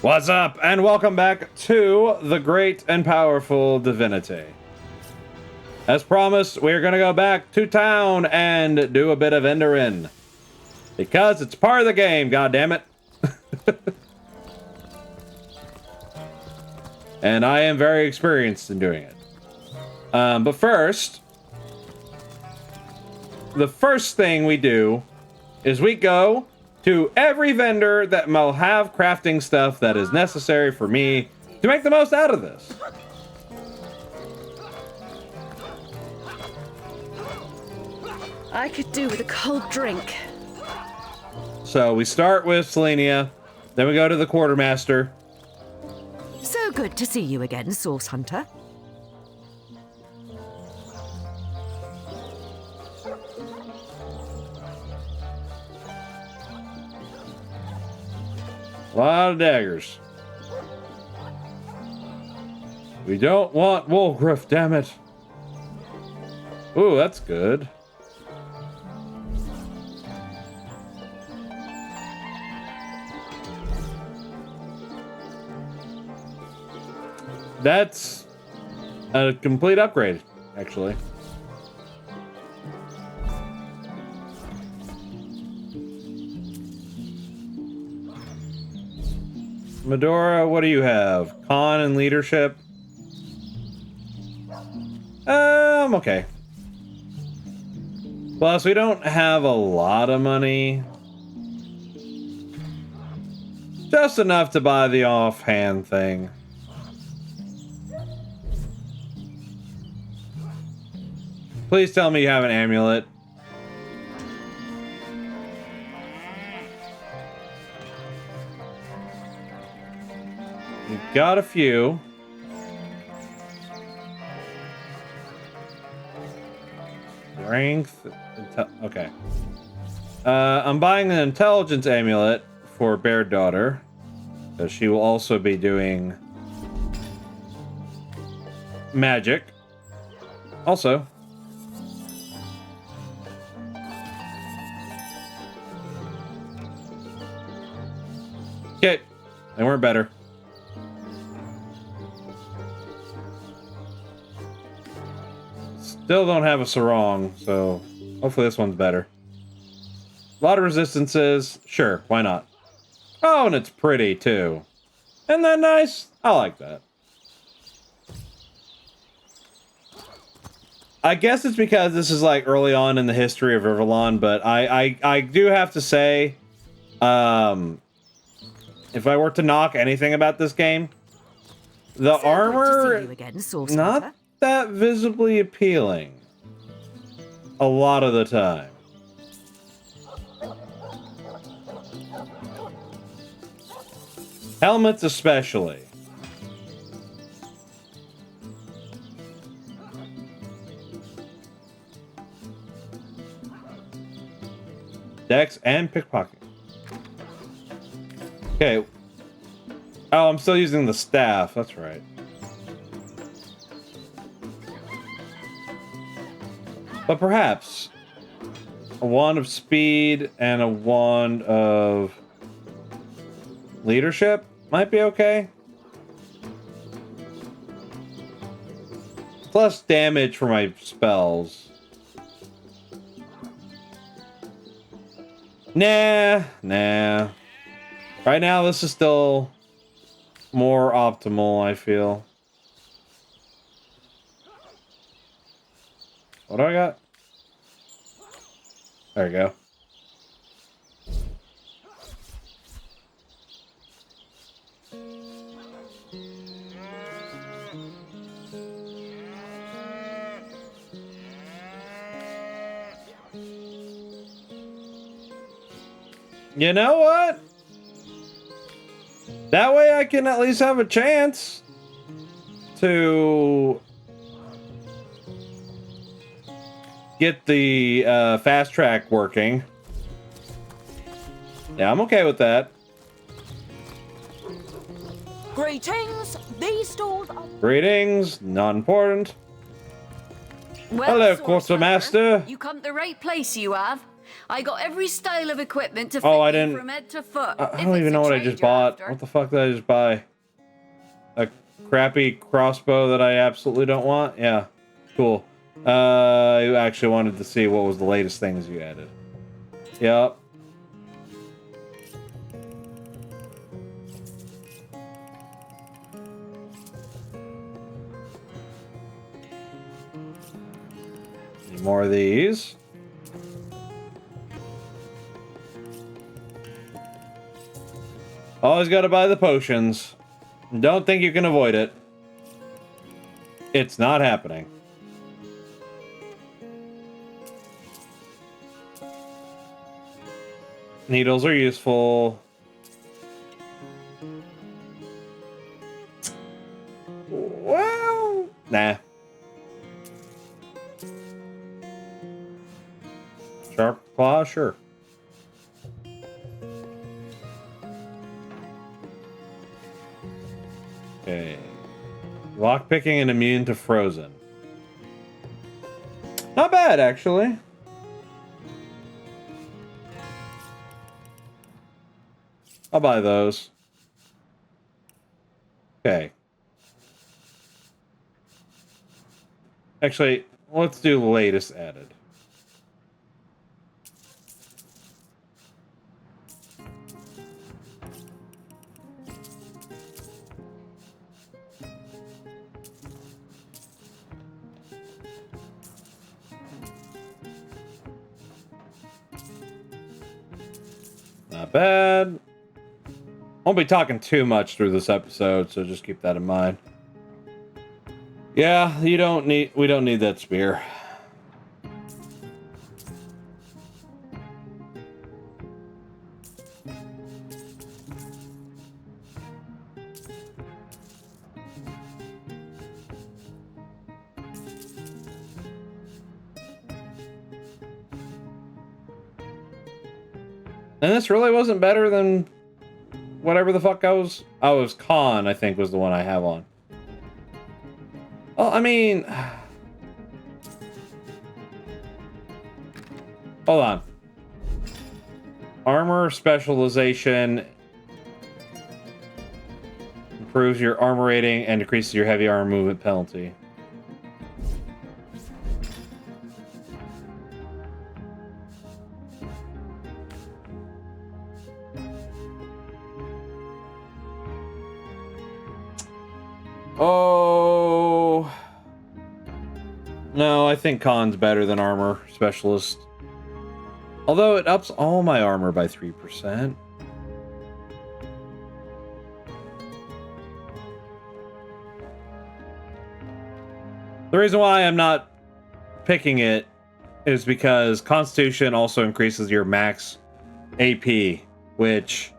What's up, and welcome back to the great and powerful Divinity. As promised, we're gonna go back to town and do a bit of Enderin. Because it's part of the game, goddammit. And I am very experienced in doing it. But first, the first thing we do is we go to every vendor that will have crafting stuff that is necessary for me to make the most out of this. I could do with a cold drink. So we start with Selenia, then we go to the quartermaster. So good to see you again, Source Hunter. A lot of daggers. We don't want Wolgriff, damn it. Ooh, that's good. That's a complete upgrade, actually. Medora, what do you have? Con and leadership? Okay. Plus, we don't have a lot of money. Just enough to buy the offhand thing. Please tell me you have an amulet. You've got a few. Strength. Okay. I'm buying an intelligence amulet for Bear Daughter, because she will also be doing magic. Also, okay, they weren't better. Still don't have a sarong, so hopefully this one's better. A lot of resistances, sure, why not? Oh, and it's pretty too. Isn't that nice? I like that. I guess it's because this is like early on in the history of Riverlawn, but I do have to say, if I were to knock anything about this game, the armor, not that visibly appealing a lot of the time. Helmets especially. Dex and pickpocket. Okay. Oh, I'm still using the staff. That's right. But perhaps a wand of speed and a wand of leadership might be okay. Plus damage for my spells. Nah. Right now, this is still more optimal, I feel. What do I got? There we go. You know what? That way I can at least have a chance to get the fast track working. Yeah, I'm okay with that. Greetings. These stores are... Greetings, not important. Well, Hello, Source Quartermaster. Hunter, you come to the right place, you have. I got every style of equipment to fit Oh, I you didn't... from head to foot. I don't even know what I just bought. What the fuck did I just buy? A crappy crossbow that I absolutely don't want? Yeah. Cool. I actually wanted to see what was the latest things you added. Yep. Need more of these. Always gotta buy the potions. Don't think you can avoid it. It's not happening. Needles are useful. Well, nah. Sharp claw, sure. Okay. Lockpicking and immune to frozen. Not bad, actually. I'll buy those. Okay. Actually, let's do the latest added. Not bad. Won't be talking too much through this episode, so just keep that in mind. Yeah, we don't need that spear. And this really wasn't better than whatever the fuck I was Khan, I think, was the one I have on. Well, I mean... Hold on. Armor specialization improves your armor rating and decreases your heavy armor movement penalty. Oh... No, I think Khan's better than armor specialist. Although it ups all my armor by 3%. The reason why I'm not picking it is because Constitution also increases your max AP, which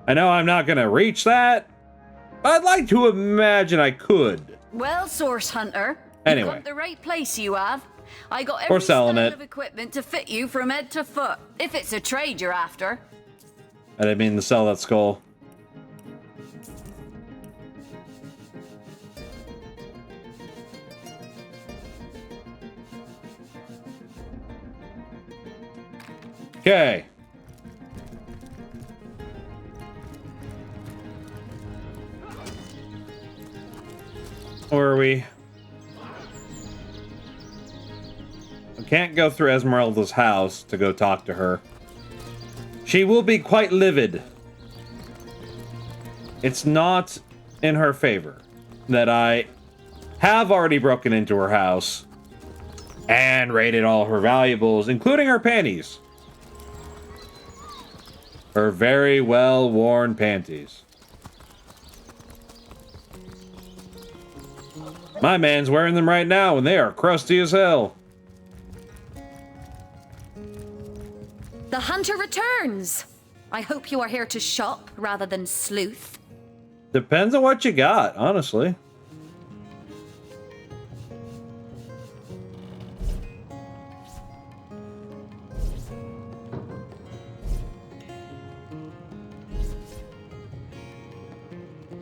I know I'm not going to reach that. I'd like to imagine I could. Well, Source Hunter, Anyway. you've got the right place you have. I got every selling style it. of equipment to fit you from head to foot, if it's a trade you're after. I didn't mean to sell that skull. Okay. Where are we? We can't go through Esmeralda's house to go talk to her. She will be quite livid. It's not in her favor that I have already broken into her house and raided all her valuables, including her panties. Her very well-worn panties. My man's wearing them right now, and they are crusty as hell. The hunter returns. I hope you are here to shop rather than sleuth. Depends on what you got, honestly.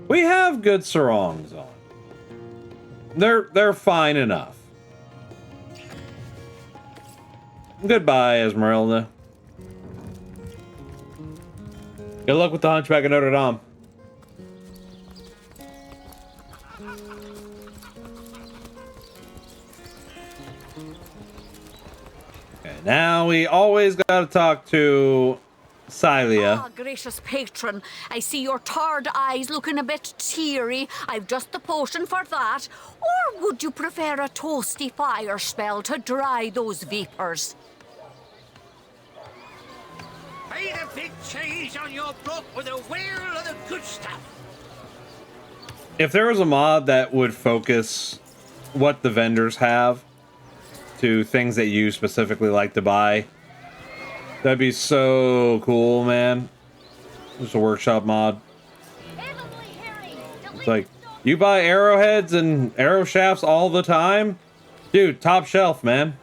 We have good sarongs on. They're fine enough. Goodbye, Esmeralda. Good luck with the Hunchback of Notre Dame. Okay, now we always gotta talk to Cylia. Ah, gracious patron, I see your tired eyes looking a bit teary. I've just the potion for that. Or would you prefer a toasty fire spell to dry those vapors? Pay the big cheese on your block with a wheel of the good stuff. If there was a mod that would focus what the vendors have to things that you specifically like to buy, that'd be so cool, man. Just a workshop mod. It's like, you buy arrowheads and arrow shafts all the time? Dude, top shelf, man.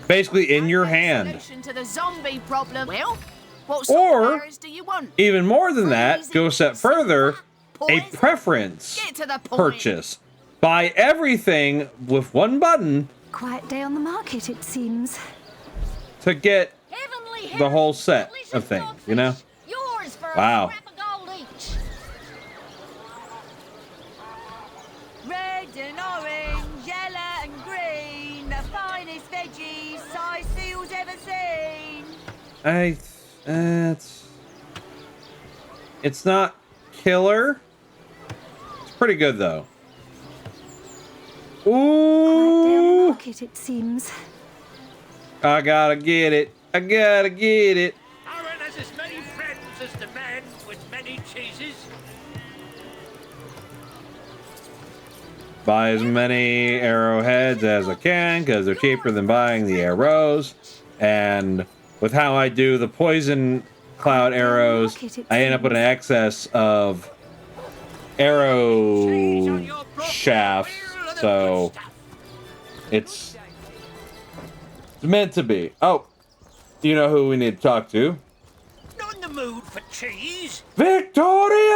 Basically in your hand. To the zombie problem. Well, what Or, sort of arrows do you want? even more than that, go a step further, a Poison? preference Get to the point. purchase. Buy everything with one button Quiet day on the market, it seems. to get Heavenly the whole Harry, set delicious of things, dogfish, you know? Yours for Wow. a scrap of gold each. Red and orange, yellow and green, the finest veggies size seals ever seen. It's not killer. It's pretty good though. Quiet day on the Ooh, market, it seems. I gotta get it. I gotta get it. Aaron has as many friends as the man with many cheeses. Buy as many arrowheads as I can because they're cheaper than buying the arrows. And with how I do the poison cloud arrows, I end up with an excess of arrow shafts. So it's meant to be. Oh, you know who we need to talk to? Not in the mood for cheese. Victoria!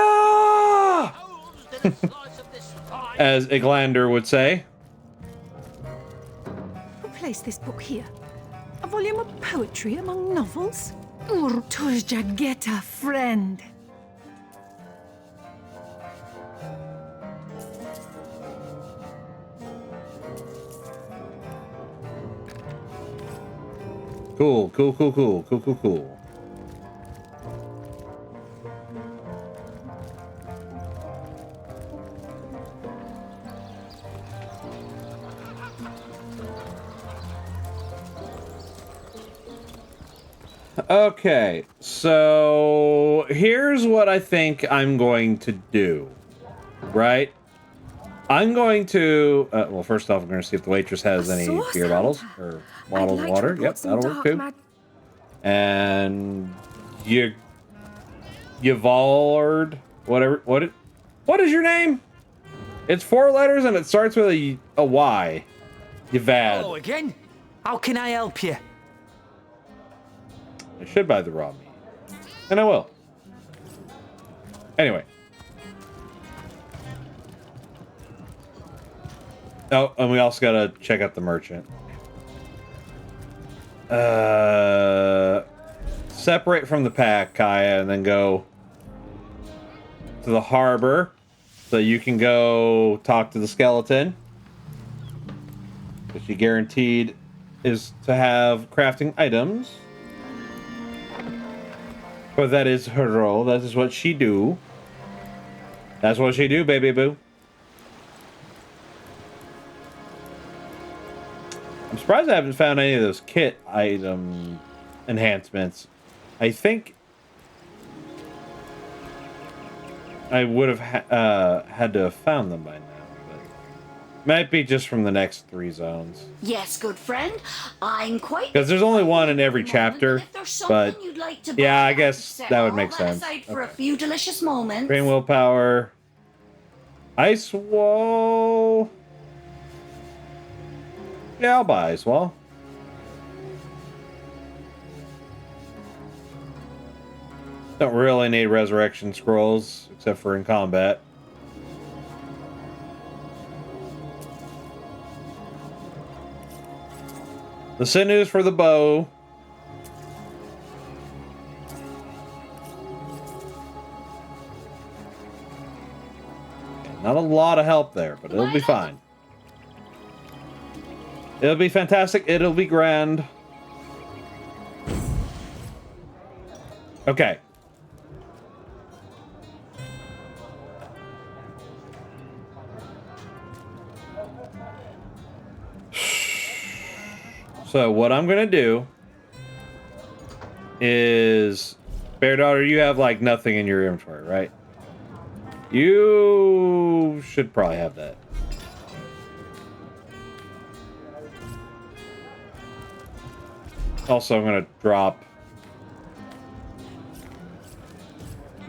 Holes to the slice of this pie. As Iglander would say. Who placed this book here? A volume of poetry among novels? Urturja, get a friend. Cool, cool, cool, cool, cool, cool, cool. Okay, so here's what I think I'm going to do, right? I'm going to, well, first off, I'm going to see if the waitress has any sauce beer bottles hunter. or bottles of water. Yep, that'll work too. And Yvallard, whatever, what is your name? It's 4 letters and it starts with a Y. Yvad. Hello again. How can I help you? I should buy the raw meat. And I will. Anyway. Oh, and we also gotta check out the merchant. Separate from the pack, Kaya, and then go to the harbor. So you can go talk to the skeleton. Which she guaranteed is to have crafting items. But that is her role. That is what she do. That's what she do, baby boo. I'm surprised I haven't found any of those kit item enhancements. I think I would have had to have found them by now. But might be just from the next 3 zones. Yes, good friend. I'm quite. Because there's only one in every chapter. If there's something But you'd like to yeah, buy, I guess set that would all make that sense. aside for a Okay. few delicious moments. Green willpower. Ice wall. Yeah, I'll buy ice wall. Don't really need resurrection scrolls, except for in combat. The sinews for the bow. Not a lot of help there, but it'll be fine. It'll be fantastic. It'll be grand. Okay. So what I'm gonna do is, Bear Daughter, you have like nothing in your inventory, right? You should probably have that. Also, I'm gonna drop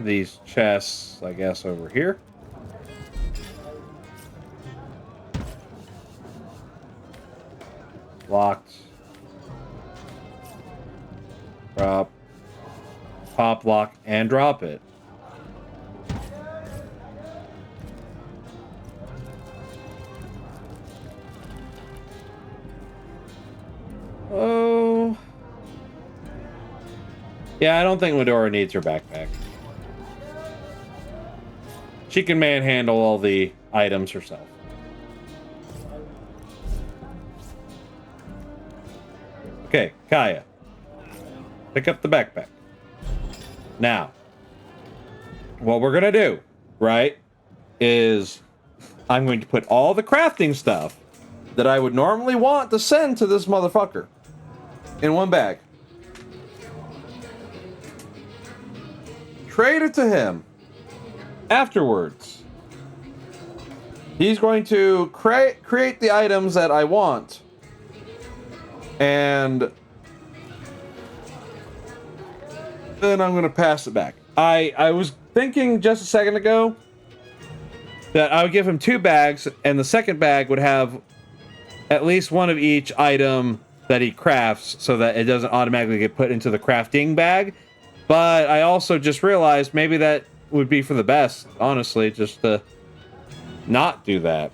these chests, I guess, over here. Locked. Drop. Pop, lock, and drop it. Oh. Yeah, I don't think Medora needs her backpack. She can manhandle all the items herself. Okay, Kaya. Pick up the backpack. Now, what we're gonna do, right, is I'm going to put all the crafting stuff that I would normally want to send to this motherfucker in one bag. Trade it to him. Afterwards, he's going to create the items that I want. And then I'm going to pass it back. I was thinking just a second ago that I would give him 2 bags, and the second bag would have at least one of each item that he crafts so that it doesn't automatically get put into the crafting bag. But I also just realized maybe that would be for the best, honestly, just to not do that.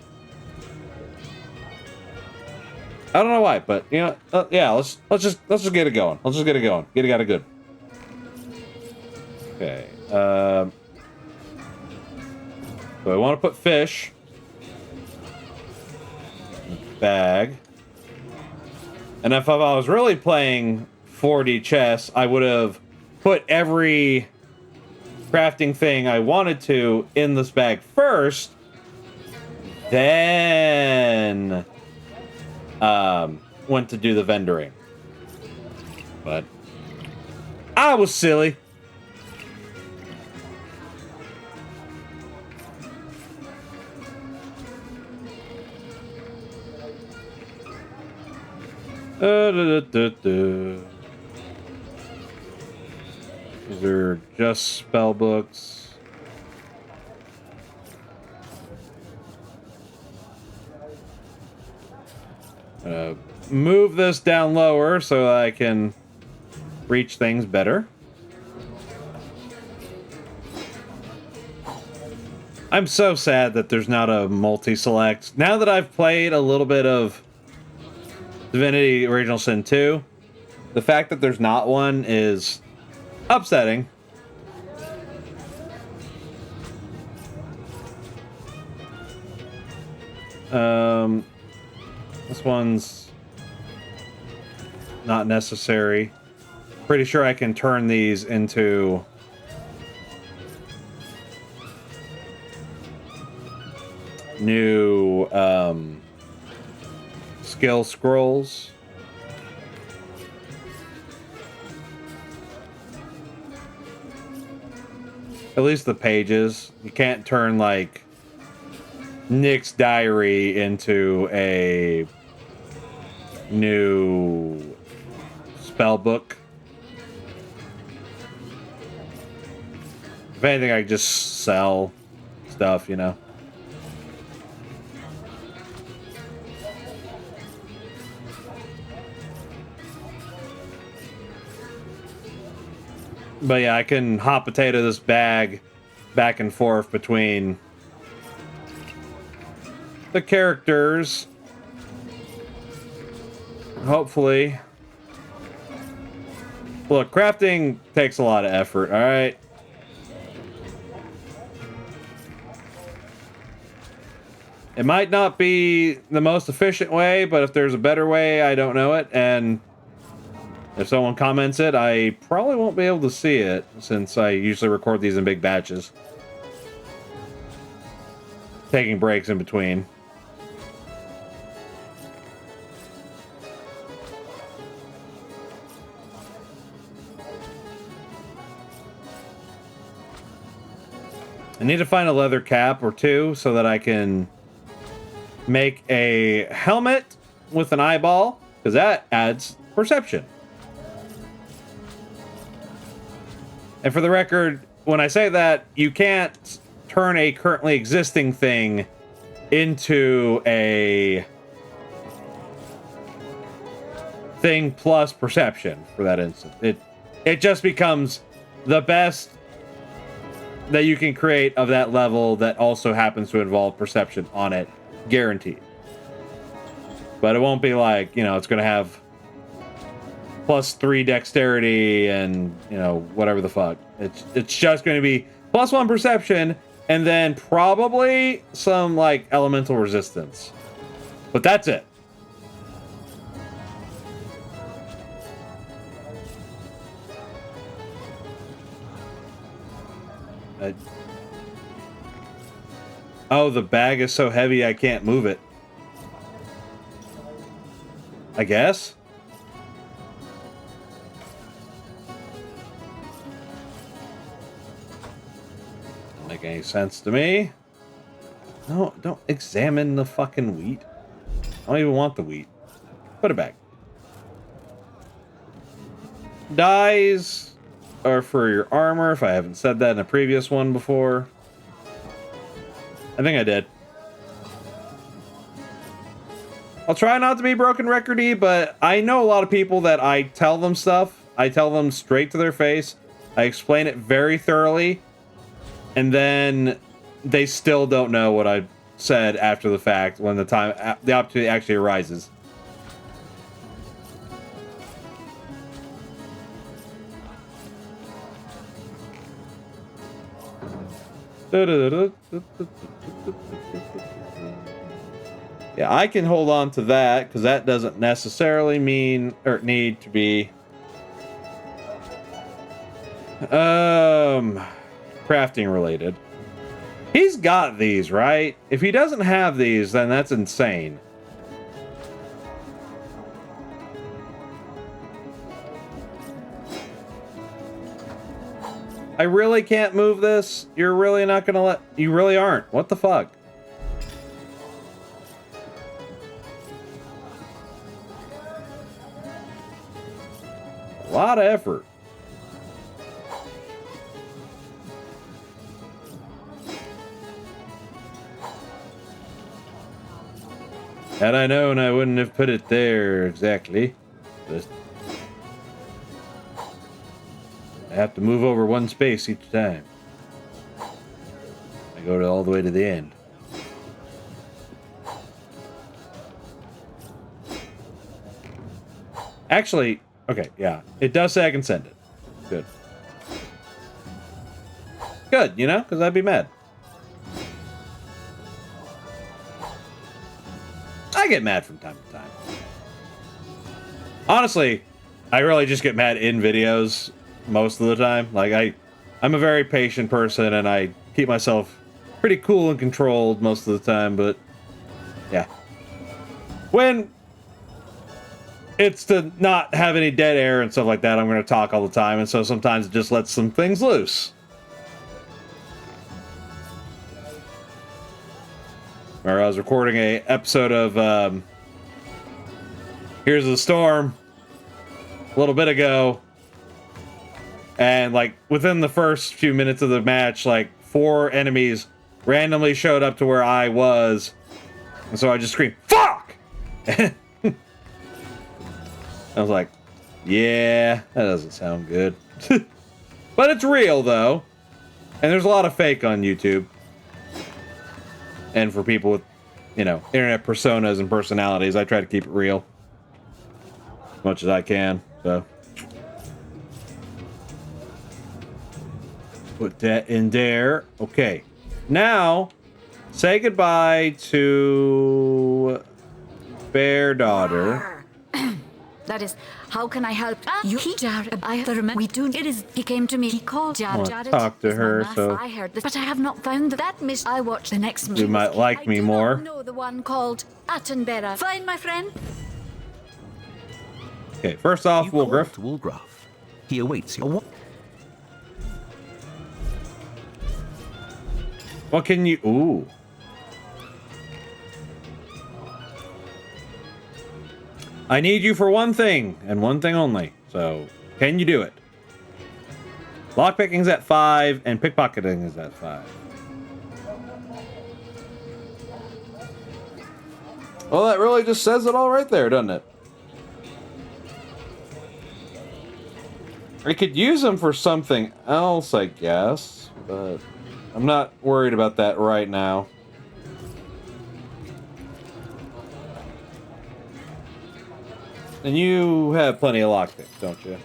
I don't know why, but you know, yeah, let's just get it going. Let's just get it going. Get it good. Okay. So I want to put fish in the bag. And if I was really playing 4D chess, I would have put every crafting thing I wanted to in this bag first, then went to do the vendoring. But I was silly. These are just spell books. Move this down lower so I can reach things better. I'm so sad that there's not a multi-select. Now that I've played a little bit of Divinity Original Sin 2, the fact that there's not one is upsetting. This one's not necessary. Pretty sure I can turn these into new skill scrolls. At least the pages. You can't turn like Nick's diary into a new spell book. If anything, I just sell stuff, you know. But yeah, I can hot potato this bag back and forth between the characters. Hopefully. Look, crafting takes a lot of effort, alright? It might not be the most efficient way, but if there's a better way, I don't know it. And if someone comments it, I probably won't be able to see it since I usually record these in big batches. Taking breaks in between. I need to find a leather cap or two so that I can make a helmet with an eyeball, because that adds perception. And for the record, when I say that, you can't turn a currently existing thing into a thing plus perception for that instance. It just becomes the best that you can create of that level that also happens to involve perception on it, guaranteed. But it won't be like, you know, it's going to have +3 dexterity and, you know, whatever the fuck. It's just going to be +1 perception and then probably some, like, elemental resistance. But that's it. Oh, the bag is so heavy I can't move it. I guess. Doesn't make any sense to me. No, don't examine the fucking wheat. I don't even want the wheat. Put it back. Dyes are for your armor, if I haven't said that in a previous one before. I think I did. I'll try not to be broken record-y, but I know a lot of people that I tell them stuff. I tell them straight to their face. I explain it very thoroughly. And then they still don't know what I said after the fact when the opportunity actually arises. Yeah, I can hold on to that because that doesn't necessarily mean or need to be crafting related. He's got these, right? If he doesn't have these, then that's insane. I really can't move this? You're really not gonna let... You really aren't. What the fuck? A lot of effort. Had I known, I wouldn't have put it there exactly. Just I have to move over one space each time. I go all the way to the end. Actually, okay, yeah. It does say I can send it. Good. Good, you know, because I'd be mad. I get mad from time to time. Honestly, I really just get mad in videos most of the time. Like, I'm a very patient person, and I keep myself pretty cool and controlled most of the time, but yeah. When it's to not have any dead air and stuff like that, I'm going to talk all the time, and so sometimes it just lets some things loose. Or I was recording a episode of Here's the Storm a little bit ago, and like within the first few minutes of the match, like 4 enemies randomly showed up to where I was, and so I just screamed, "Fuck!" I was like, yeah, that doesn't sound good. But it's real though, and there's a lot of fake on YouTube. And for people with, you know, internet personas and personalities, I try to keep it real as much as I can. So put that in there. Okay. Now, say goodbye to Bear Daughter. That is, how can I help you? Jared, I remember we do. It is. He came to me. He called Jared. I'll talk to is my her, master. so I heard this, but I have not found that miss. I watched the next. you might like me more. No, the one called Attenborough. Fine, my friend. Okay, first off, You Woolgriff. called Woolgriff. He awaits you. What can you? Ooh. I need you for one thing and one thing only. So, can you do it? Lockpicking's at 5 and pickpocketing is at 5. Well, that really just says it all right there, doesn't it? I could use them for something else, I guess, but I'm not worried about that right now. And you have plenty of lockpicks, don't you?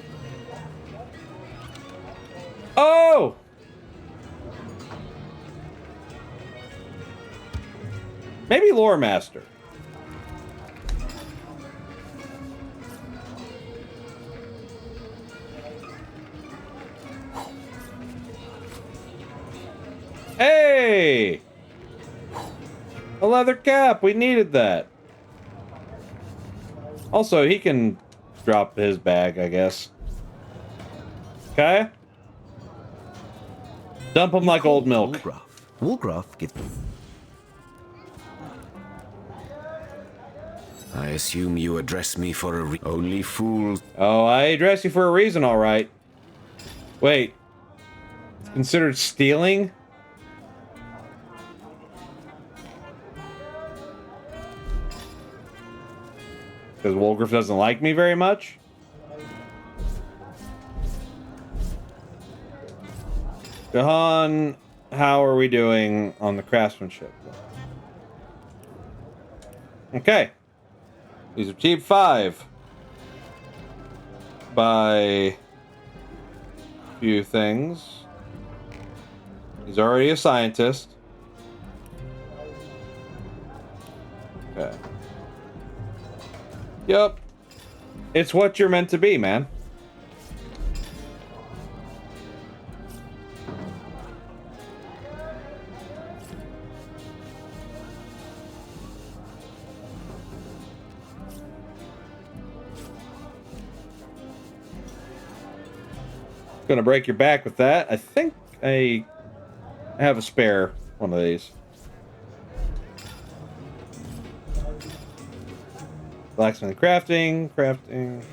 Oh! Maybe Lore Master. Hey! A leather cap. We needed that. Also, he can drop his bag, I guess. Okay? Dump him like old milk. Woolgriff. Woolgriff gives. I assume you address me for a only fools. Oh, I address you for a reason, all right. Wait. It's considered stealing? Because Woolgriff doesn't like me very much? Jahan, how are we doing on the craftsmanship? Okay. He's achieved 5 by a few things. He's already a scientist. Okay. Yep. It's what you're meant to be, man. Gonna break your back with that. I think I have a spare one of these. Blacksmith crafting.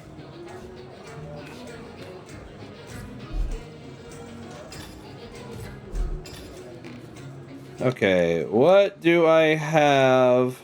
Okay, what do I have?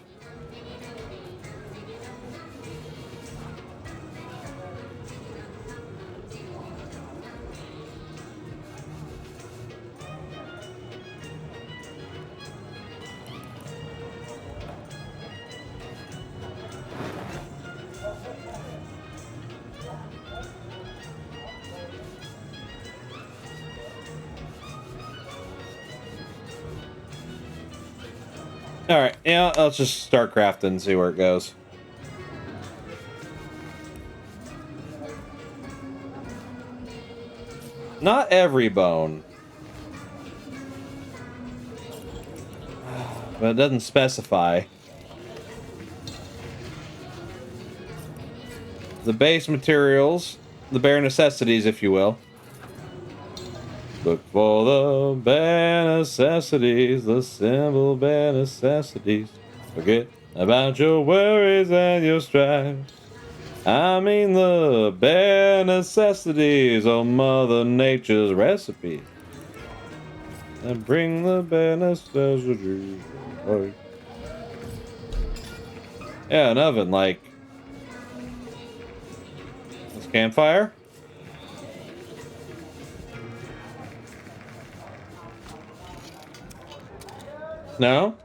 Alright, yeah, let's just start crafting and see where it goes. Not every bone. But it doesn't specify. The base materials, the bare necessities, if you will. Look for the bare necessities, the simple bare necessities. Forget about your worries and your strifes. I mean the bare necessities of Mother Nature's recipe. And bring the bare necessities. Yeah, an oven, like this campfire. No?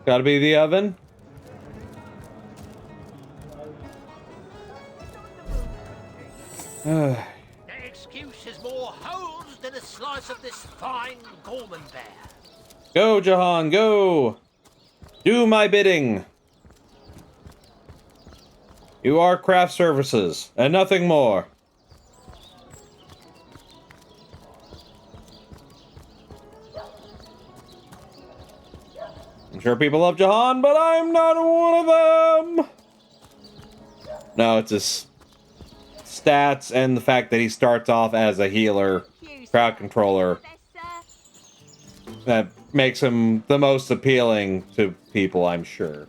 Gotta be the oven? That excuse is more holes than a slice of this fine Gorman bear. Go, Jahan, go! Do my bidding! You are craft services, and nothing more. I'm sure people love Jahan, but I'm not one of them! No, it's his stats and the fact that he starts off as a healer, crowd controller, that makes him the most appealing to people, I'm sure.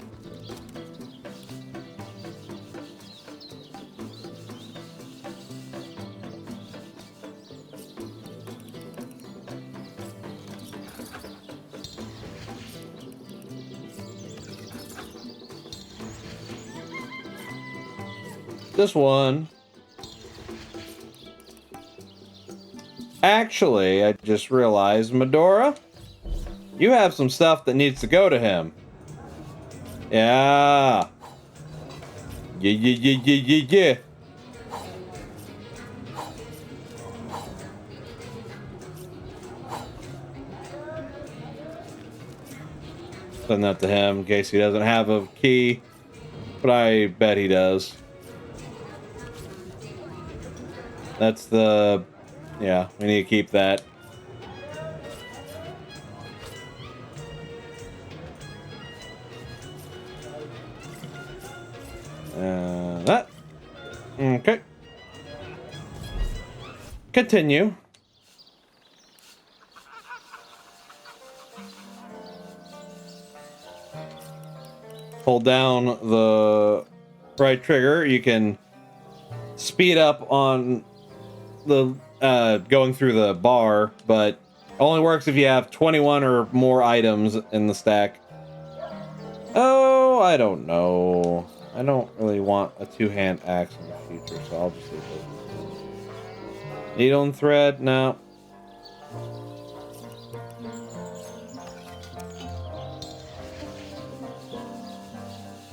This one. Actually, I just realized, Medora, you have some stuff that needs to go to him. Yeah. Yeah. Send that to him in case he doesn't have a key, but I bet he does. That's the... Yeah, we need to keep that. That. Okay. Continue. Hold down the right trigger. You can speed up on the going through the bar, but only works if you have 21 or more items in the stack. Oh, I don't know. I don't really want a two-hand axe in the future, so I'll just leave it. Needle and thread? No.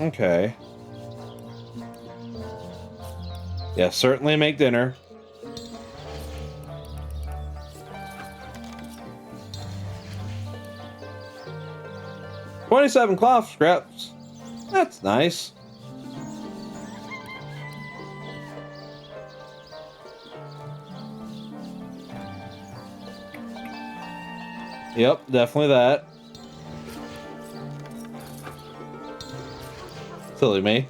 Okay. Yeah, certainly make dinner. $27 cloth scraps. That's nice. Yep, definitely that. Silly me.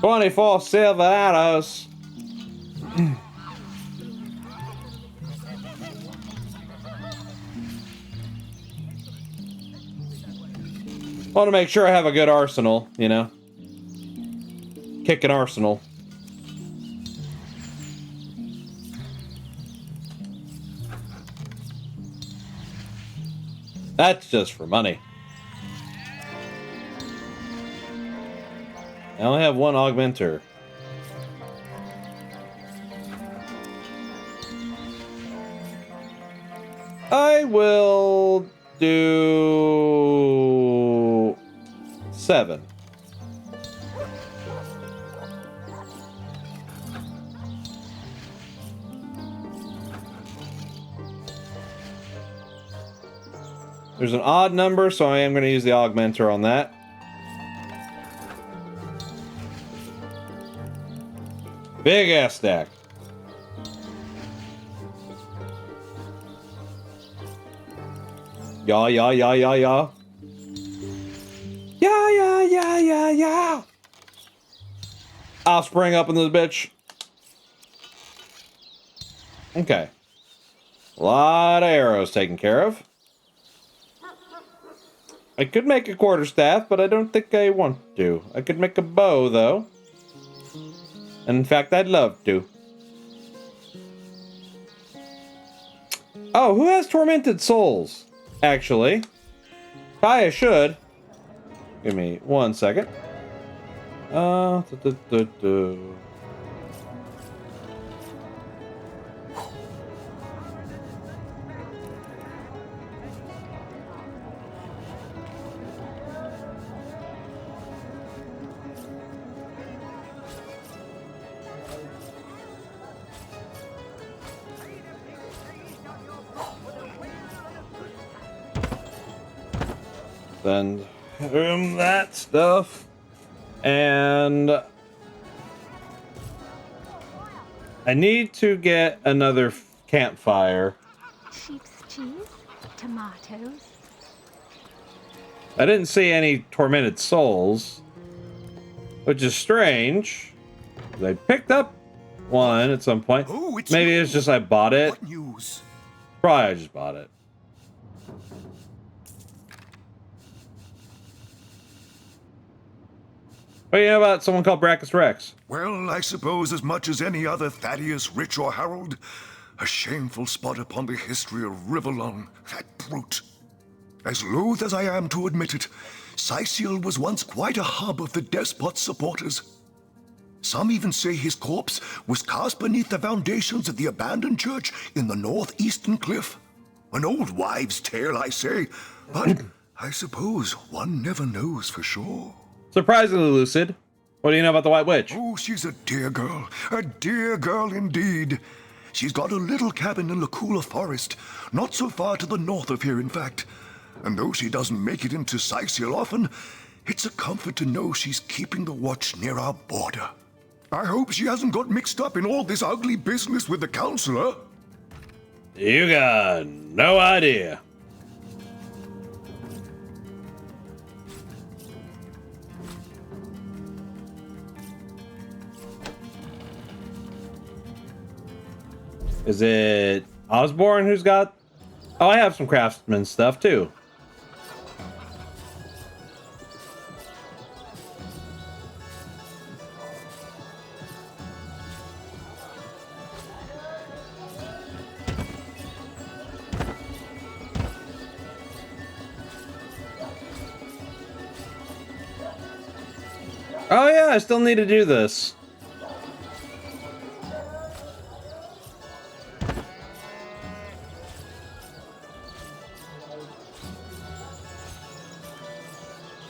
$24 silver arrows. I want to make sure I have a good arsenal, you know? Kick an arsenal. That's just for money. I only have one augmenter. I will do 7. There's an odd number, so I am going to use the augmenter on that. Big ass stack. Yeah. Yeah. I'll spring up in this bitch. Okay. A lot of arrows taken care of. I could make a quarterstaff, but I don't think I want to. I could make a bow, though. And in fact, I'd love to. Oh, who has tormented souls? Actually, Kaya should. Give me 1 second. and that stuff. And I need to get another campfire. Sheep's cheese, tomatoes. I didn't see any tormented souls, which is strange. I picked up one at some point. Oh, it's Maybe you. it's just I bought it. What news? Probably I just bought it. What do you know about someone called Brachus Rex? Well, I suppose as much as any other Thaddeus, Rich, or Harold. A shameful spot upon the history of Rivellon, that brute. As loath as I am to admit it, Siciel was once quite a hub of the despot's supporters. Some even say his corpse was cast beneath the foundations of the abandoned church in the northeastern cliff. An old wives' tale, I say, but I suppose one never knows for sure. Surprisingly lucid. What do you know about the White Witch? Oh, she's a dear girl indeed. She's got a little cabin in Lacula Forest, not so far to the north of here, in fact. And though she doesn't make it into Siciel often, it's a comfort to know she's keeping the watch near our border. I hope she hasn't got mixed up in all this ugly business with the counselor. You got no idea. Is it Osborne who's got... Oh, I have some craftsman stuff too. Oh yeah, I still need to do this.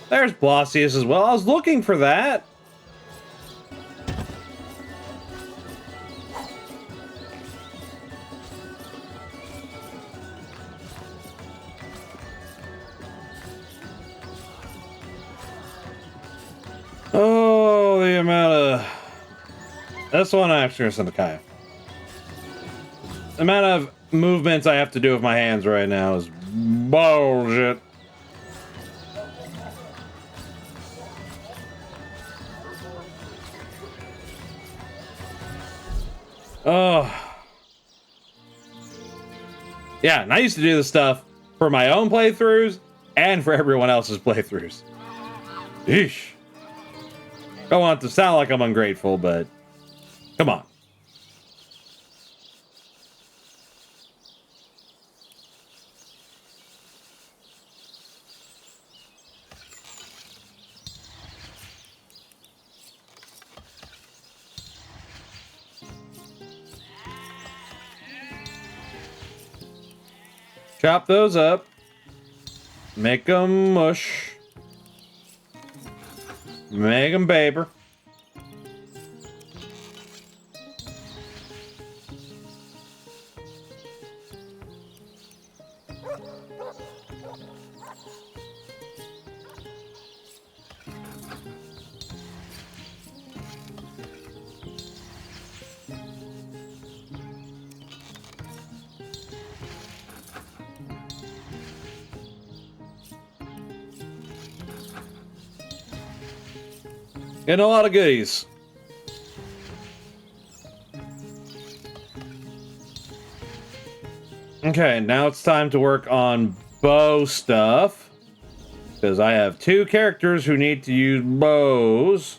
There's Blossius as well. I was looking for that. Oh, the amount of... That's the one I'm actually going to send to Kaya. The amount of movements I have to do with my hands right now is bullshit. Oh. Yeah, and I used to do this stuff for my own playthroughs and for everyone else's playthroughs. Eesh. Don't want it to sound like I'm ungrateful, but come on. Chop those up. Make them mush. Make them paper. Getting a lot of goodies. Okay, now it's time to work on bow stuff. Because I have two characters who need to use bows.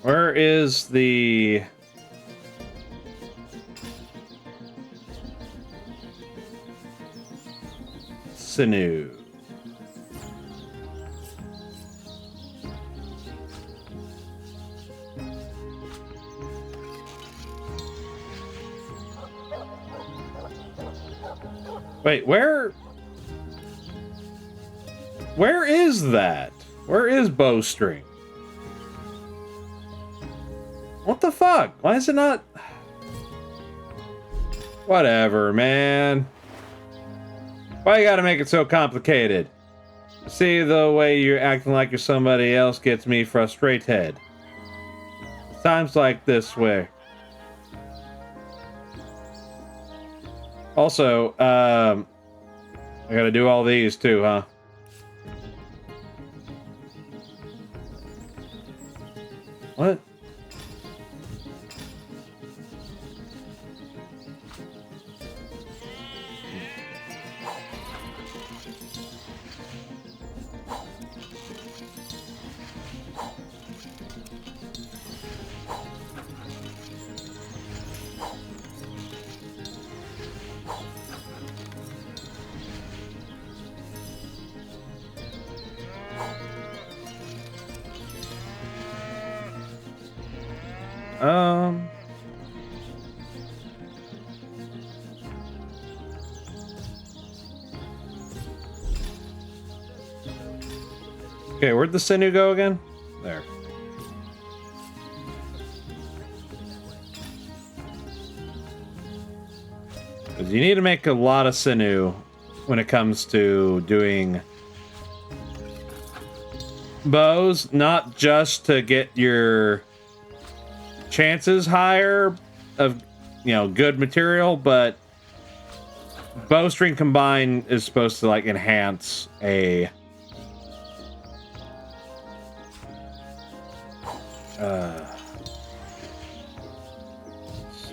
Where is the... sinew? Wait, where is that? Where is bowstring? What the fuck? Why is it not? Whatever, man. Why you gotta make it so complicated? See, the way you're acting like you're somebody else gets me frustrated. Times like this where... Also, I gotta do all these too, huh? What? Okay, where'd the sinew go again? There. Because you need to make a lot of sinew when it comes to doing bows, not just to get your chances higher of, you know, good material, but bowstring combine is supposed to like enhance a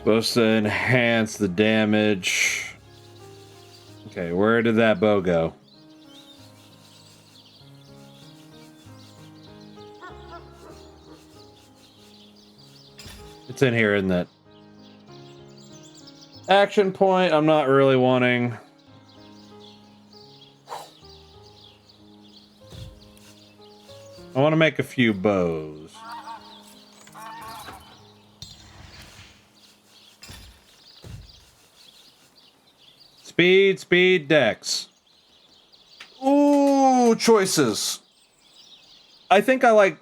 supposed to enhance the damage. Okay, where did that bow go? It's in here, isn't it? Action point, I'm not really wanting. I want to make a few bows. Speed, speed, dex. Ooh, choices. I think I like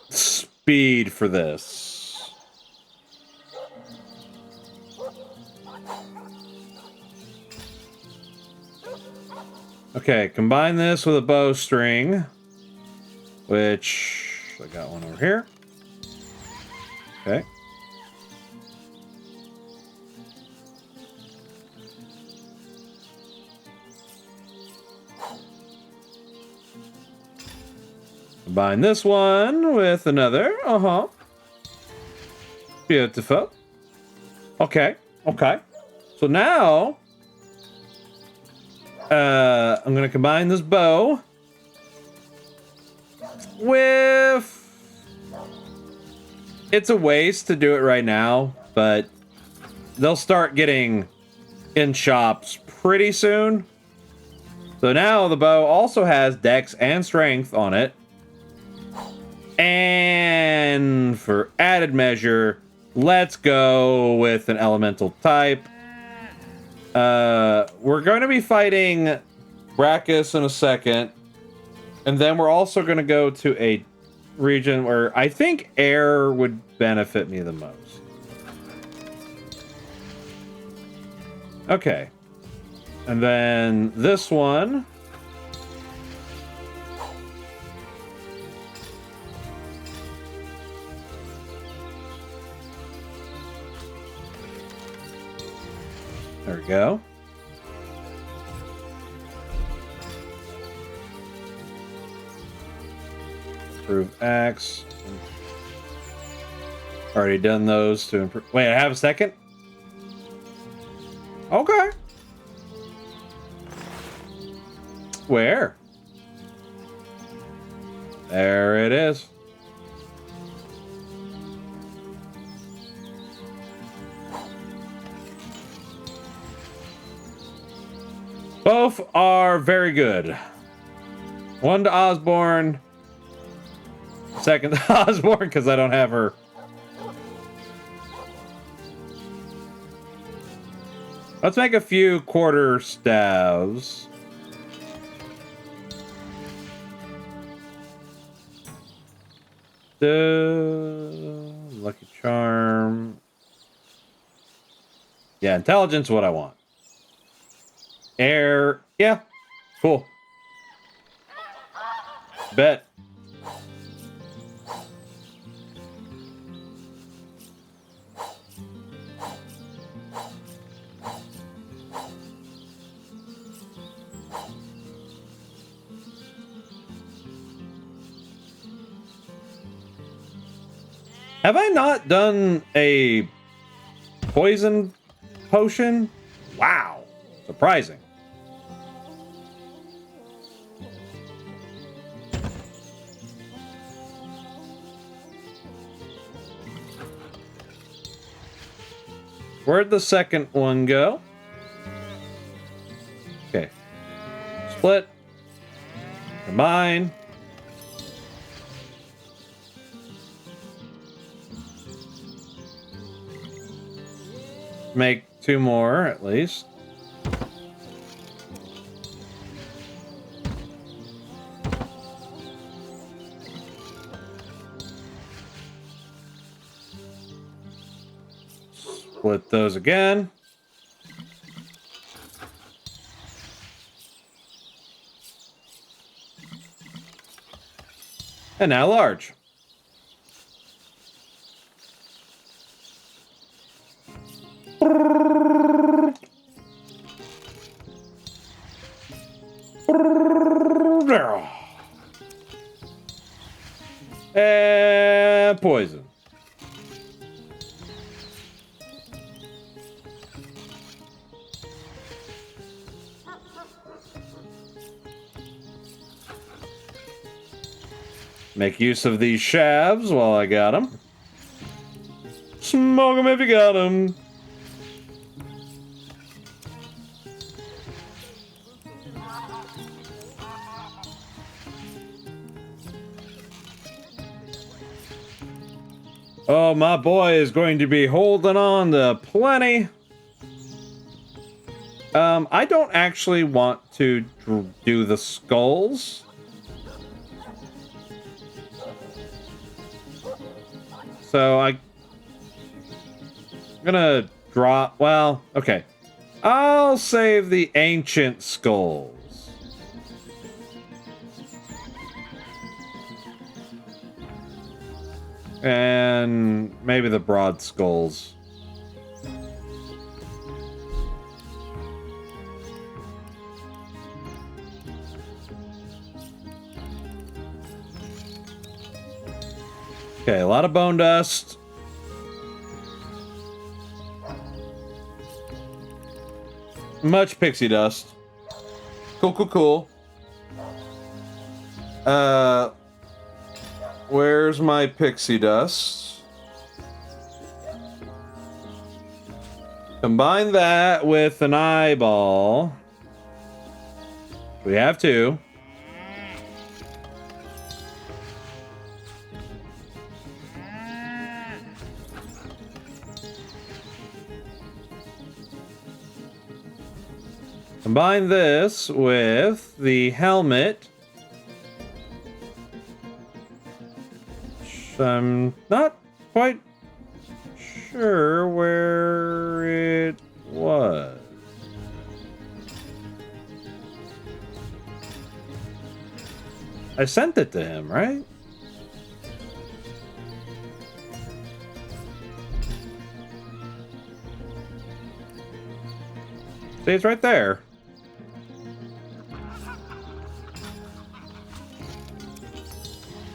speed for this. Okay, combine this with a bowstring, which I got one over here. Okay. Combine this one with another. Beautiful. Okay. Okay. So now, I'm gonna combine this bow with... It's a waste to do it right now, but they'll start getting in shops pretty soon. So now the bow also has dex and strength on it. And for added measure, let's go with an elemental type. We're going to be fighting Brachus in a second. And then we're also going to go to a region where I think air would benefit me the most. Okay. And then this one... There we go. Improve axe. Already done those to improve. Wait, I have a second? Okay. Where? There it is. Both are very good. One to Osborne. Second to Osborne, because I don't have her. Let's make a few quarter staves. Lucky charm. Yeah, intelligence is what I want. Air. Yeah. Cool. Bet. Have I not done a poison potion? Wow. Surprising. Where'd the second one go? Okay. Split. Combine. Make 2 more, at least. Split those again. And now large. And poison. Make use of these shavs while I got them. Smoke them if you got them. Oh, my boy is going to be holding on to plenty. I don't actually want to do the skulls. So I'm gonna drop, well, okay. I'll save the ancient skulls. And maybe the broad skulls. Okay, a lot of bone dust. Much pixie dust. Cool, cool, cool. Where's my pixie dust? Combine that with an eyeball. We have 2. Combine this with the helmet. I'm not quite sure where it was. I sent it to him, right? See, it's right there.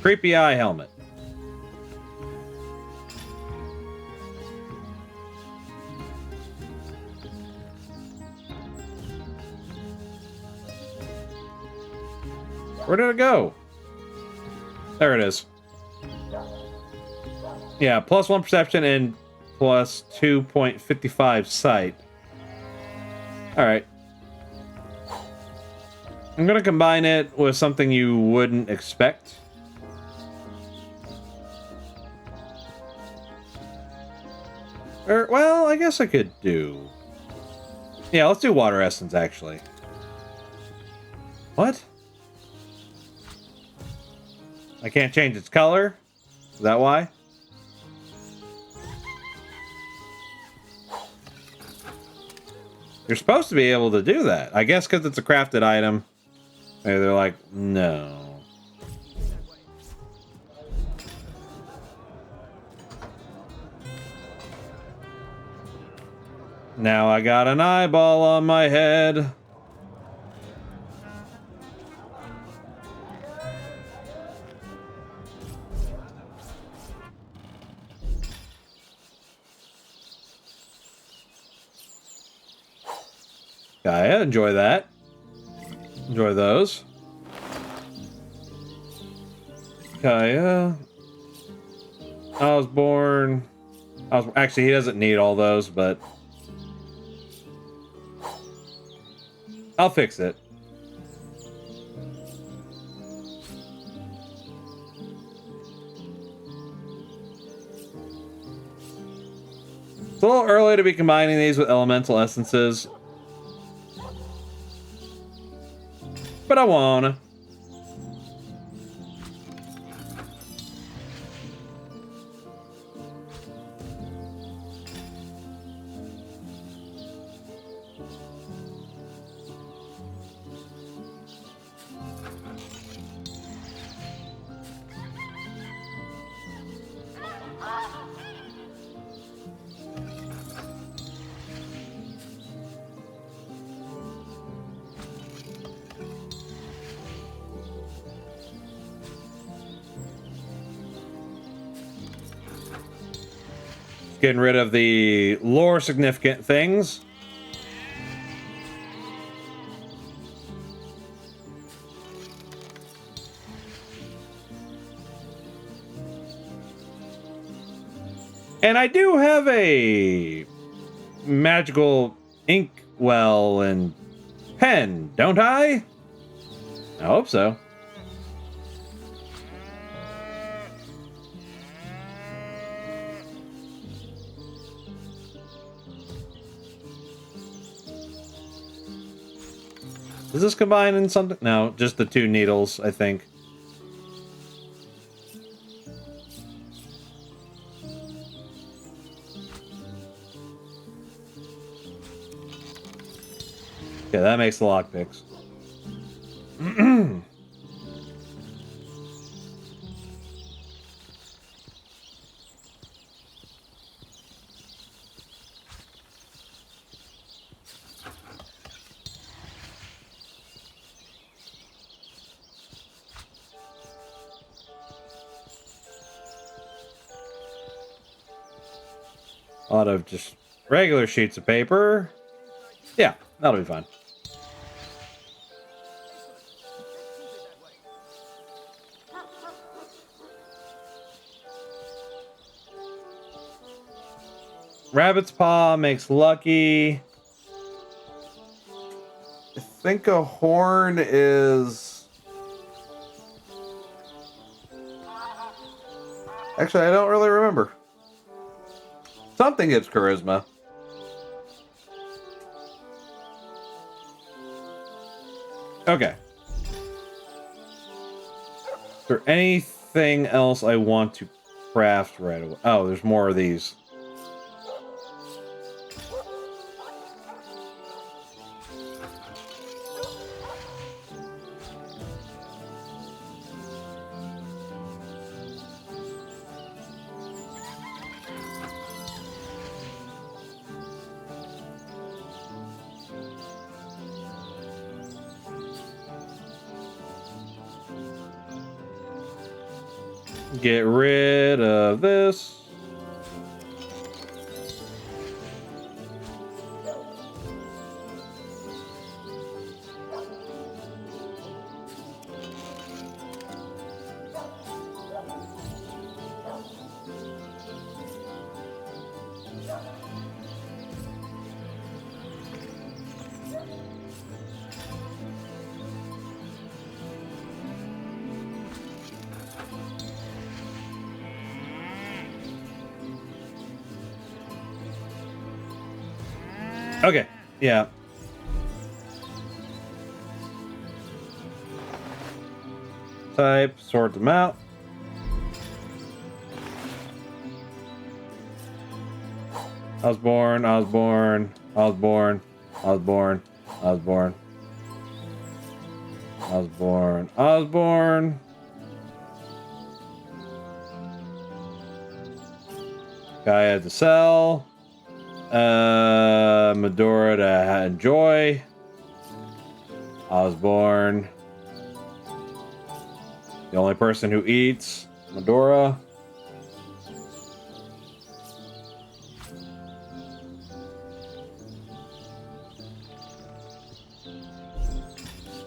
Creepy eye helmet. Where did it go? There it is. Yeah, +1 perception and plus 2.55 sight. Alright. I'm gonna combine it with something you wouldn't expect. Or, well, I guess I could do... Yeah, let's do water essence, actually. What? I can't change its color? Is that why? You're supposed to be able to do that. I guess because it's a crafted item. Maybe they're like, no. Now I got an eyeball on my head. Gaia, enjoy that. Enjoy those. Gaia. Osborne. Actually, he doesn't need all those, but I'll fix it. It's a little early to be combining these with elemental essences, but I wanna. Getting rid of the lore significant things. And I do have a magical ink well and pen, don't I? I hope so. Does this combine in something? No, just the two needles, I think. Yeah, that makes the lockpicks. A lot of just regular sheets of paper. Yeah, that'll be fine. Rabbit's paw makes lucky. I think a horn is... Actually, I don't really remember. Something gives charisma. Okay. Is there anything else I want to craft right away? Oh, there's more of these. Get rid of this. Okay, yeah. Type, sort them out. Osborne. Osborne. Osborne. Osborne. Osborne. Gaia to sell. Medora to enjoy. Osborne. The only person who eats. Medora.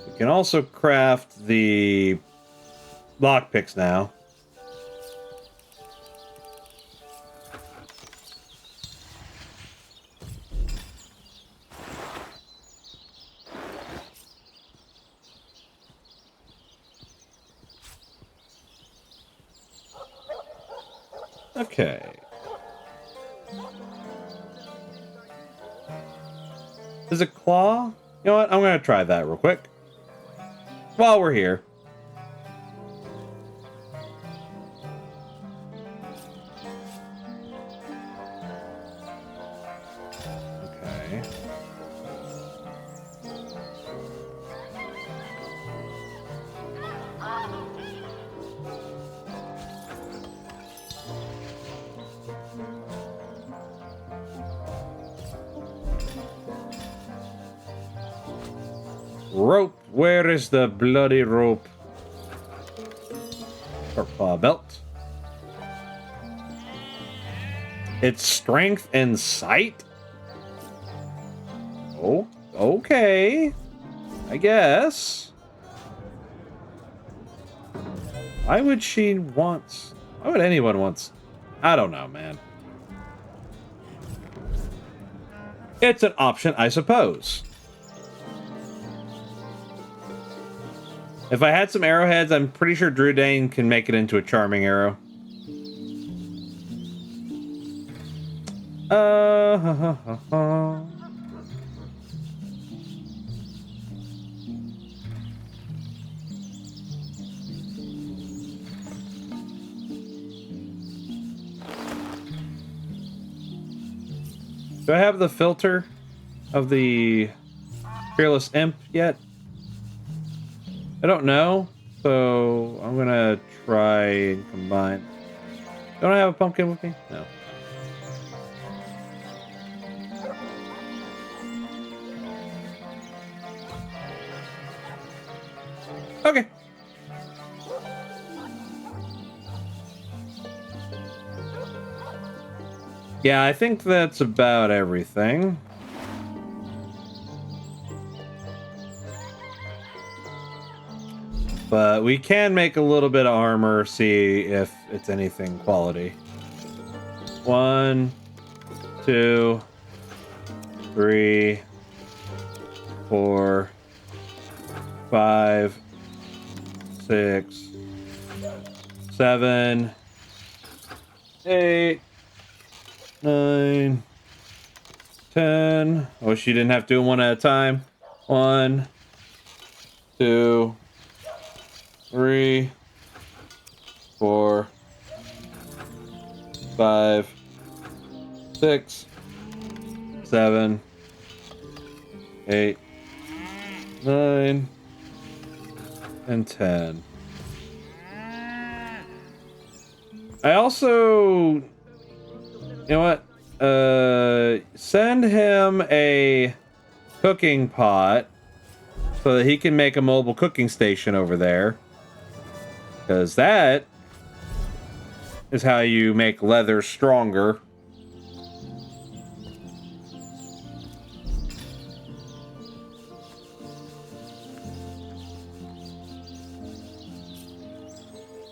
We can also craft the lockpicks now. Okay. Is it claw? You know what? I'm going to try that real quick. While we're here. Okay. Rope. Where is the bloody rope? Or belt. It's strength and sight? Oh, okay. I guess. Why would she want... Why would anyone want... I don't know, man. It's an option, I suppose. If I had some arrowheads, I'm pretty sure Drew Dane can make it into a charming arrow. Do I have the filter of the Fearless Imp yet? I don't know, so I'm gonna try and combine. Don't I have a pumpkin with me? No. Okay. Yeah, I think that's about everything. But we can make a little bit of armor, see if it's anything quality. 1, 2, 3, 4, 5, 6, 7, 8, 9, 10. I wish you didn't have to do one at a time. 1, 2, 3, 4, 5, 6, 7, 8, 9, and 10. I also, you know what? Send him a cooking pot so that he can make a mobile cooking station over there. Because that is how you make leather stronger.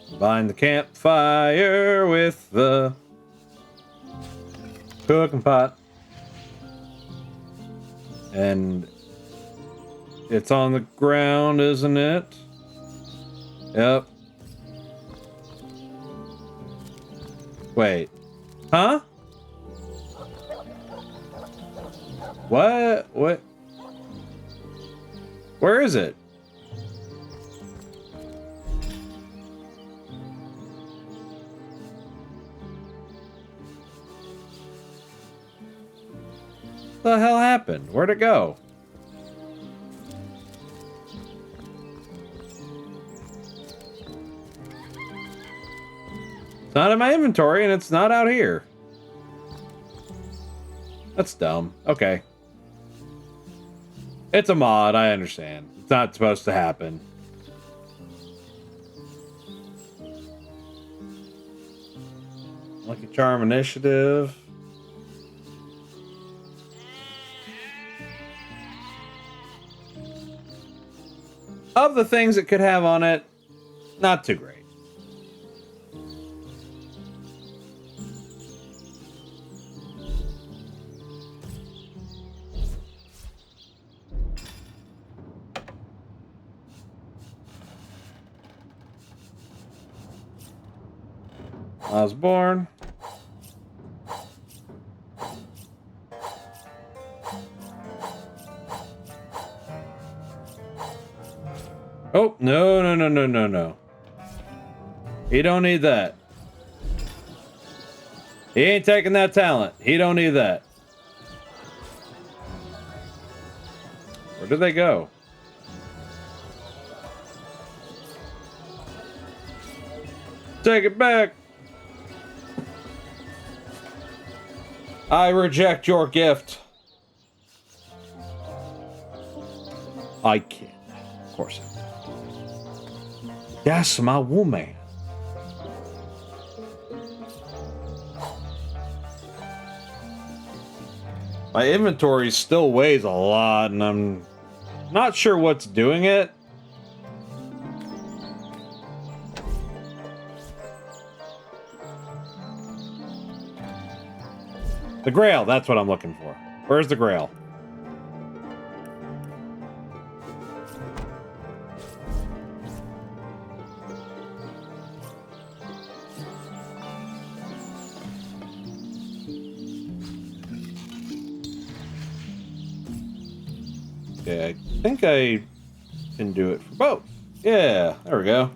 Combine the campfire with the cooking pot. And it's on the ground, isn't it? Yep. Wait. Huh? What? What? Where is it? the hell happened? Where'd it go? It's not in my inventory, and it's not out here. That's dumb. Okay. It's a mod, I understand. It's not supposed to happen. Lucky Charm Initiative. Of the things it could have on it, not too great. Osborne. Oh, no. He don't need that. He ain't taking that talent. He don't need that. Where did they go? Take it back. I reject your gift. I kid. Of course I do. That's my woman. My inventory still weighs a lot, and I'm not sure what's doing it. The Grail, that's what I'm looking for. Where's the Grail? Okay, I think I can do it for both. Yeah, there we go.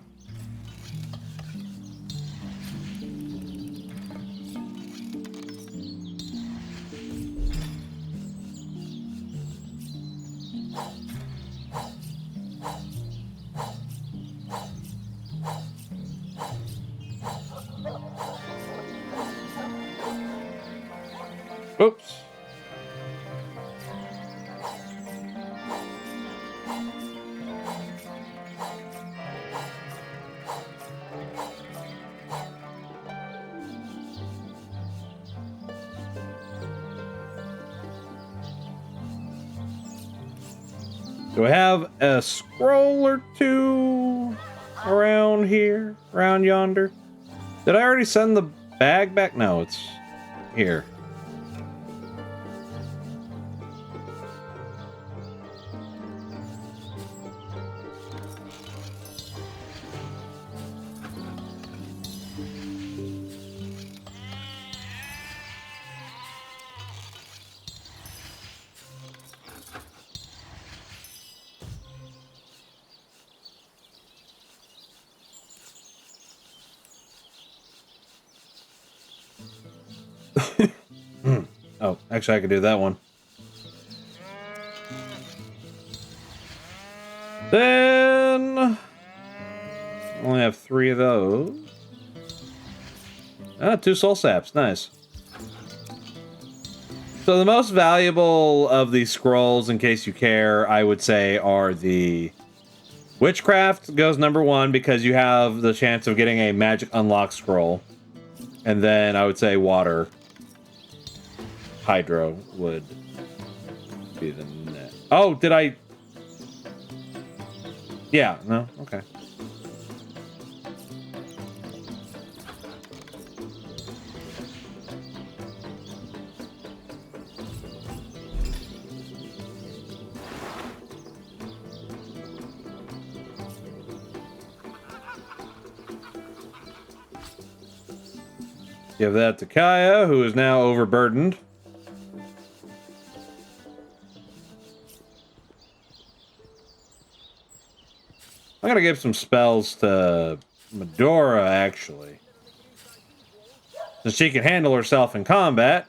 Oops. Do I have a scroll or two around here, around yonder? Did I already send the bag back? No, it's here. Oh, actually I could do that one. Then I only have 3 of those. Ah, 2 soul saps, nice. So the most valuable of these scrolls, in case you care, I would say are the Witchcraft goes number 1 because you have the chance of getting a magic unlock scroll. And then I would say water. Hydro would be the net. Oh, did I? Yeah, no, okay. Give that to Kaya, who is now overburdened. I'm gonna give some spells to Medora, actually. Since she can handle herself in combat.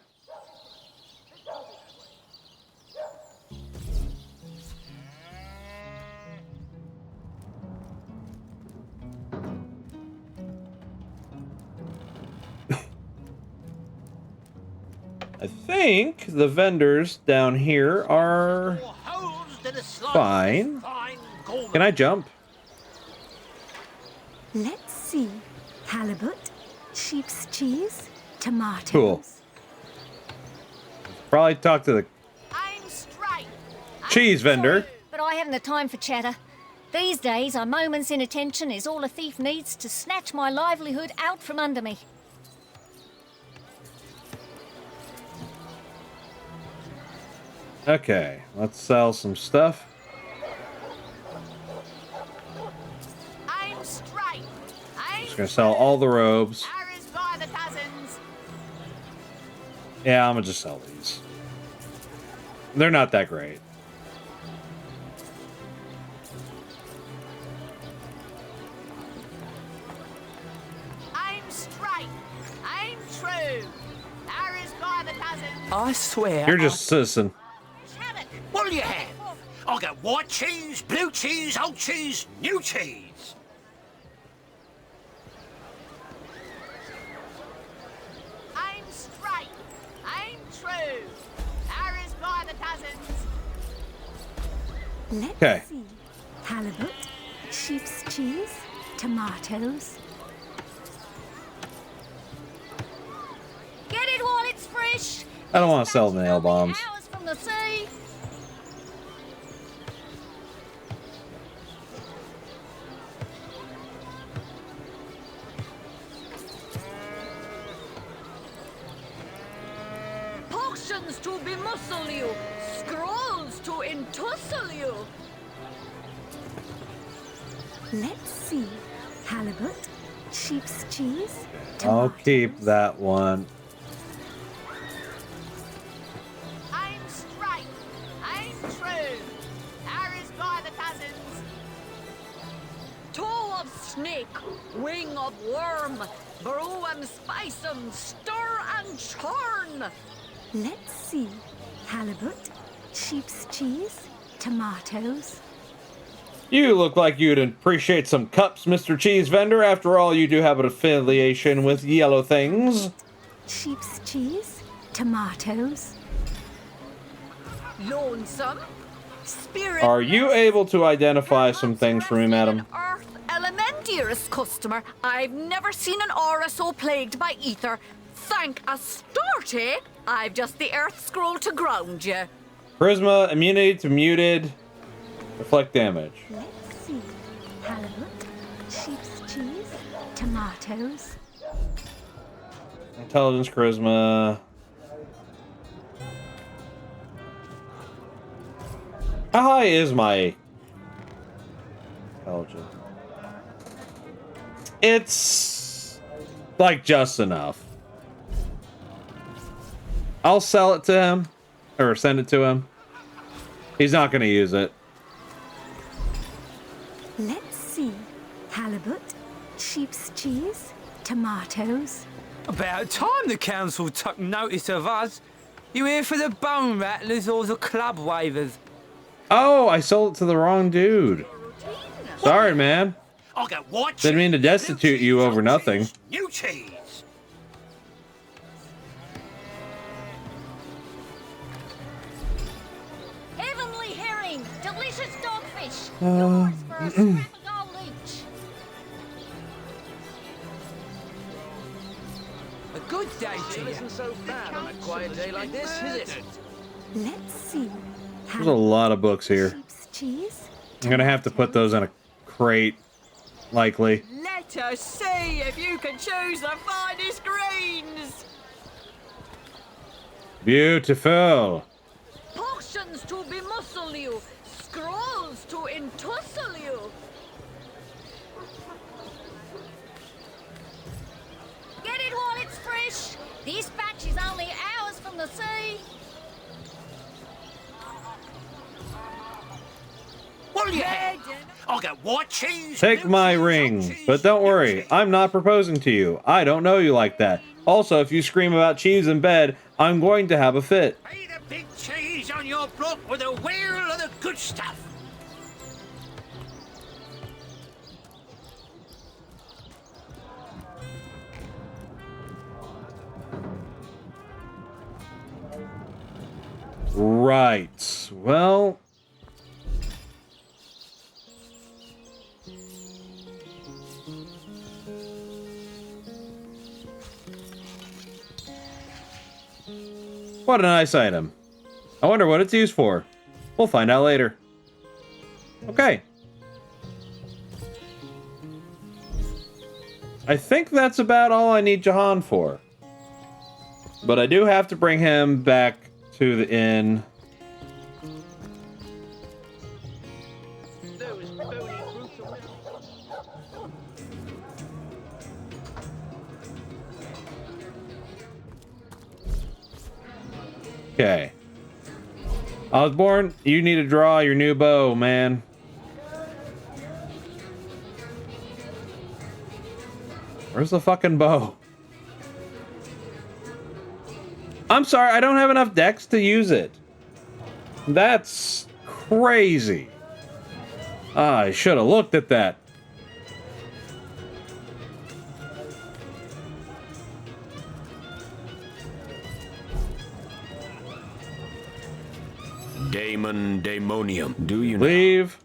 I think the vendors down here are fine. Can I jump? Let's see. Halibut, sheep's cheese, tomatoes. Cool. Probably talk to the I'm straight. cheese vendor. But I haven't the time for chatter. These days, a moment's inattention is all a thief needs to snatch my livelihood out from under me. Okay, let's sell some stuff. I'm straight. I'm Just gonna sell all the robes. Paris by the dozens. Yeah, I'm gonna just sell these. They're not that great. I'm straight. I'm true. Paris by the dozens. I swear. You're just a citizen. What'll you have? I'll get white cheese, blue cheese, old cheese, new cheese. I'm straight. I'm true. Paris by the dozens. Let's Okay. see. Halibut, sheep's cheese, tomatoes. Get it while it's fresh. I don't want to sell These nail batches only bombs. hours from the sea. Potions to bemuscle you, scrolls to entussle you. Let's see. Halibut, sheep's cheese, I'll tomatoes. keep that one. I'm straight, I'm true. Paris by the dozens. Toe of snake, wing of worm, brew and spice 'em, stir and churn. Let's see. Halibut, sheep's cheese, tomatoes. You look like you'd appreciate some cups, Mr. Cheese Vendor. After all, you do have an affiliation with yellow things. Sheep's cheese, tomatoes. Lonesome, spirit. Are you able to identify some things for me, madam? Earth element, dearest customer. I've never seen an aura so plagued by ether. Thank Astarte, I've just the earth scroll to ground you. Charisma, immunity to muted, reflect damage. Let's see. Halibut, sheep's cheese, tomatoes. Intelligence, charisma. How high is my intelligence? It's like just enough. I'll sell it to him or send it to him. He's not going to use it. Let's see. Halibut, sheep's cheese, tomatoes. About time the council took notice of us. You here for the bone rattlers or the club wavers? Oh, I sold it to the wrong dude. Sorry, man. I'll get white cheese. Didn't mean to blue destitute cheese, you over old nothing. cheese, new cheese. Heavenly herring, delicious dogfish. Yours for a scrap of gold each. A good day to you. Isn't so bad on a quiet day like this, is it? Let's see. There's a lot of books here. Sheep's cheese. I'm going to have to put those in a crate, likely. Let us see if you can choose the finest greens. Beautiful. Potions to bemuscle you, scrolls to entussle you. Get it while it's fresh. This batch is only hours from the sea. What'll you have? I'll get white cheese. Take blue my cheese, old ring, cheese, but don't new worry, cheese. I'm not proposing to you. I don't know you like that. Also, if you scream about cheese in bed, I'm going to have a fit. Pay the big cheese on your block with a wheel of the good stuff. right. Well... What a nice item. I wonder what it's used for. We'll find out later. Okay. I think that's about all I need Jahan for. But I do have to bring him back to the inn. Okay. Osborne, you need to draw your new bow, man. Where's the fucking bow? I'm sorry, I don't have enough decks to use it. That's crazy. I should have looked at that. Daemon Daemonium. Do you know? Leave.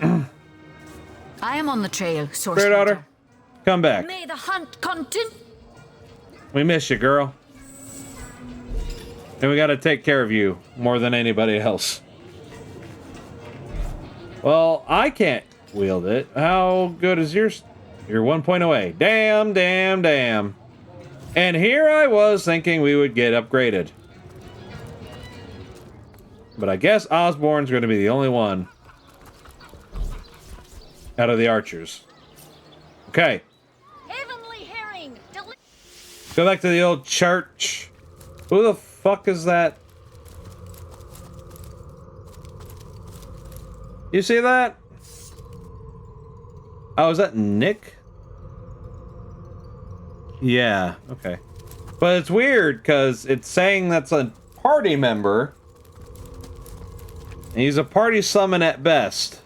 I am on the trail, Source Spirit Hunter. Daughter, come back. May the hunt continue. We miss you, girl. And we gotta take care of you more than anybody else. Well, I can't wield it. How good is yours? You're 1 point away. Damn, damn, damn. And here I was thinking we would get upgraded. But I guess Osborne's going to be the only one out of the archers. Okay. Heavenly herring! Go back to the old church. Who the fuck is that? You see that? Oh, is that Nick? Yeah, okay. But it's weird because it's saying that's a party member. And he's a party summon at best.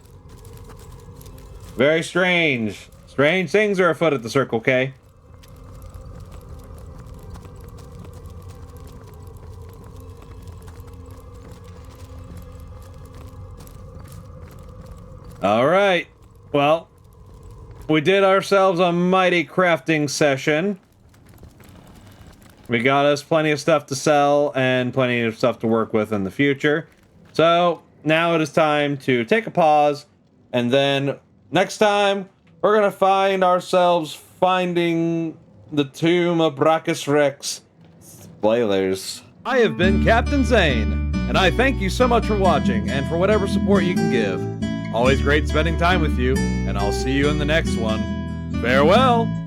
Very strange. Strange things are afoot at the Circle K. Alright. Well, we did ourselves a mighty crafting session. We got us plenty of stuff to sell and plenty of stuff to work with in the future. So now it is time to take a pause, and then next time we're gonna find ourselves finding the tomb of Brachus Rex. Spoilers. I have been Captain Zane, and I thank you so much for watching and for whatever support you can give. Always great spending time with you, and I'll see you in the next one. Farewell!